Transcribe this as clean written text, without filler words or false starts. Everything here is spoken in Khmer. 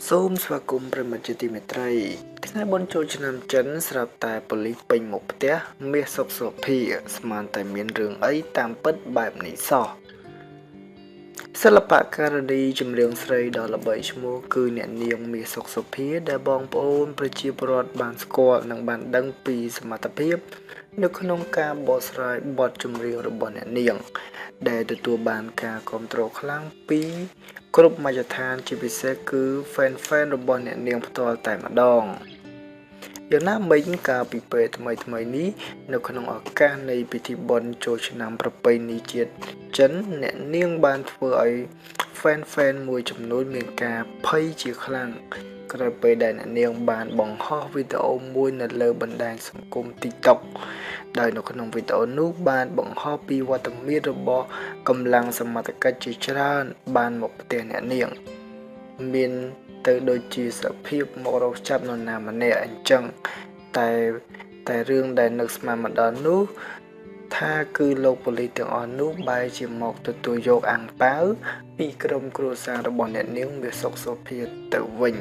សូមស្វាគមន៍ប្រិមត្តជាទីមេត្រីថ្ងៃបុណ្យចូលឆ្នាំចិនស្រាប់តែប៉ូលីសពេញមុខផ្ទះមាសសុកសុភាស្មានតែមានរឿងអីតាមពិតបែបនេះសោះសិល្បករនីចម្រៀងស្រីដ៏ល្បីឈ្មោះគឺអ្នកនាងមាសសុកសុភាដែលបងប្អូនប្រជាពលរដ្ឋបានស្គាល់និងបានដឹងពីសមត្ថភាពនៅក្នុងការបកស្រាយបទចម្រៀងរបស់អ្នកនាងដែលទទួលបានការគាំទ្រខ្លាំងពីគ្រប់មជ្ឈដ្ឋានជាពិសេសគឺ fan របស់អ្នកនាងផ្ទាល់តែម្ដងយ៉ាងណាមិញកាលពីពេលថ្មីនេះនៅក្នុងឱកាសនៃពិធីបុណ្យចូលឆ្នាំប្រពៃណីជាតិចិនអ្នកនាងបានធ្វើឲ្យ fan មួយចំនួនមានការភ័យជាខ្លាំងក្រោយពេលដែលអ្នកនាងបានបង្ហោះវីដេអូមួយនៅលើបណ្ដាញសង្គម TikTok ដោយនៅក្នុងវីដេអូនោះបានបង្ហោះពីវត្តមានរបស់កម្លាំងសមត្ថកិច្ចជាច្រើនបានមកផ្ទះអ្នកនាងមានទៅដូចជាសភាពមករកចាប់នរណាម្នាក់អញ្ចឹងតែរឿងដែលនឹកស្មានមកដល់នោះថាគឺលោកប៉ូលីសទាំងអស់នោះបែរជាមកទទួលយកអាំងប៉ាវពីក្រុមគ្រួសាររបស់អ្នកនាងមាសសុកសុភាទៅវិញ